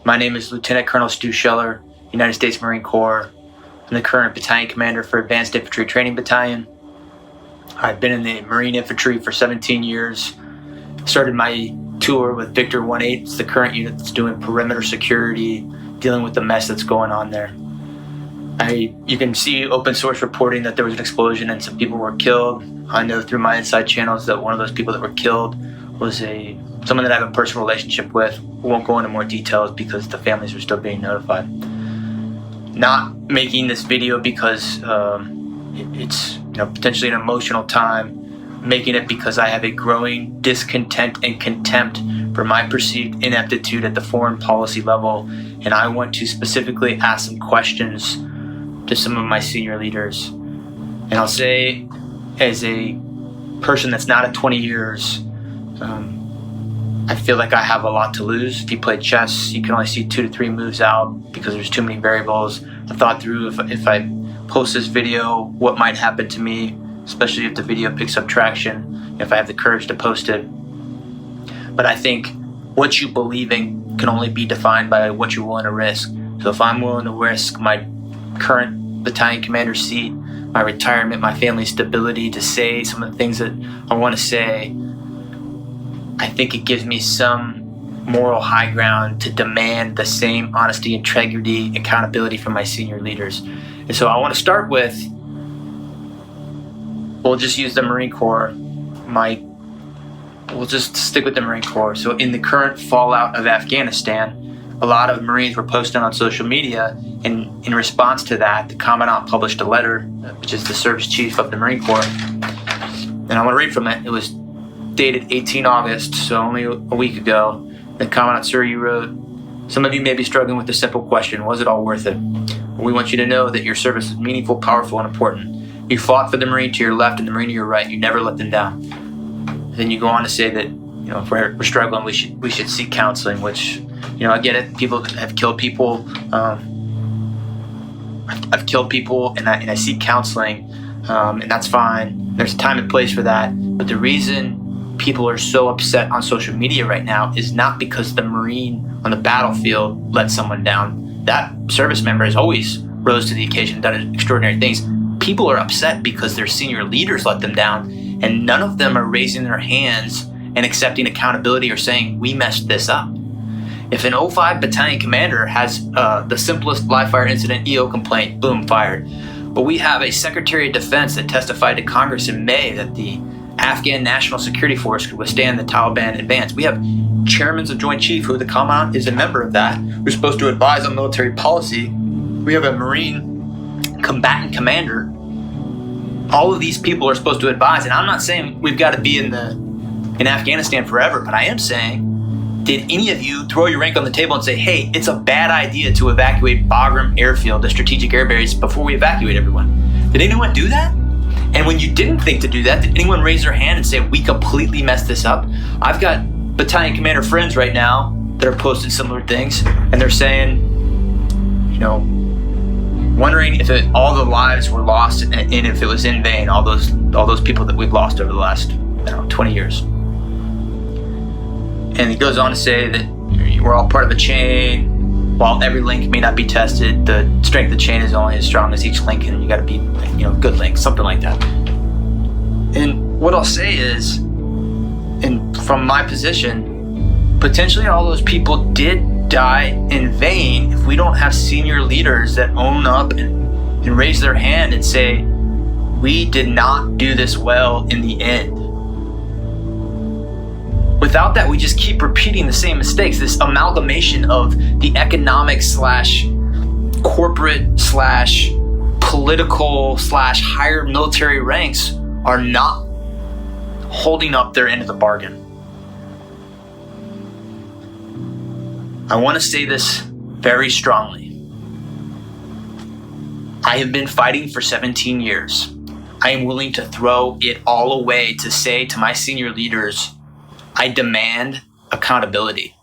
My name is Lieutenant Colonel Stu Scheller, United States Marine Corps. I'm the current battalion commander for Advanced Infantry Training Battalion. I've been in the Marine Infantry for 17 years. Started my tour with Victor 1-8. It's the current unit that's doing perimeter security, dealing with the mess that's going on there. You can see open source reporting that there was an explosion and some people were killed. I know through my inside channels that one of those people that were killed was someone that I have a personal relationship with. We won't go into more details because the families are still being notified. Not making this video because it's potentially an emotional time. Making it because I have a growing discontent and contempt for my perceived ineptitude at the foreign policy level, and I want to specifically ask some questions to some of my senior leaders. And I'll say, as a person that's not at 20 years, I feel like I have a lot to lose. If you play chess, you can only see 2 to 3 moves out because there's too many variables. I thought through if I post this video, what might happen to me, especially if the video picks up traction, if I have the courage to post it. But I think what you believe in can only be defined by what you're willing to risk. So if I'm willing to risk my current battalion commander seat, my retirement, my family's stability to say some of the things that I want to say, I think it gives me some moral high ground to demand the same honesty, integrity, accountability from my senior leaders. And so I want to start with, we'll just use the Marine Corps. We'll just stick with the Marine Corps. So in the current fallout of Afghanistan, a lot of Marines were posting on social media, and in response to that, the Commandant published a letter, which is the service chief of the Marine Corps. And I want to read from it. It was dated 18 August, so only a week ago. The Commandant, sir, you wrote, "Some of you may be struggling with the simple question, was it all worth it? We want you to know that your service is meaningful, powerful, and important. You fought for the Marine to your left and the Marine to your right. You never let them down." Then you go on to say that, if we're struggling, we should seek counseling, which, I get it. People have killed people. I've killed people, and I seek counseling, and that's fine. There's a time and place for that. But the reason people are so upset on social media right now is not because the Marine on the battlefield let someone down. That service member has always rose to the occasion, done extraordinary things. People are upset because their senior leaders let them down, and none of them are raising their hands and accepting accountability or saying, we messed this up. If an 05 battalion commander has the simplest live fire incident EO complaint, boom, fired. But we have a Secretary of Defense that testified to Congress in May that the Afghan National Security Force could withstand the Taliban advance. We have chairmen of Joint Chief, who the Commandant is a member of that, who's supposed to advise on military policy. We have a Marine combatant commander. All of these people are supposed to advise, and I'm not saying we've got to be in Afghanistan forever, but I am saying, did any of you throw your rank on the table and say, hey, it's a bad idea to evacuate Bagram Airfield, the strategic air base, before we evacuate everyone? Did anyone do that? And when you didn't think to do that, did anyone raise their hand and say, we completely messed this up? I've got battalion commander friends right now that are posting similar things, and they're saying, wondering if all the lives were lost and if it was in vain, all those people that we've lost over the last 20 years. And he goes on to say that we're all part of a chain. While every link may not be tested, the strength of the chain is only as strong as each link, and you got to be, good links, something like that. And what I'll say is, and from my position, potentially all those people did die in vain if we don't have senior leaders that own up and raise their hand and say, we did not do this well in the end. Without that, we just keep repeating the same mistakes. This amalgamation of the economic / corporate / political / higher military ranks are not holding up their end of the bargain. I want to say this very strongly. I have been fighting for 17 years. I am willing to throw it all away to say to my senior leaders, I demand accountability.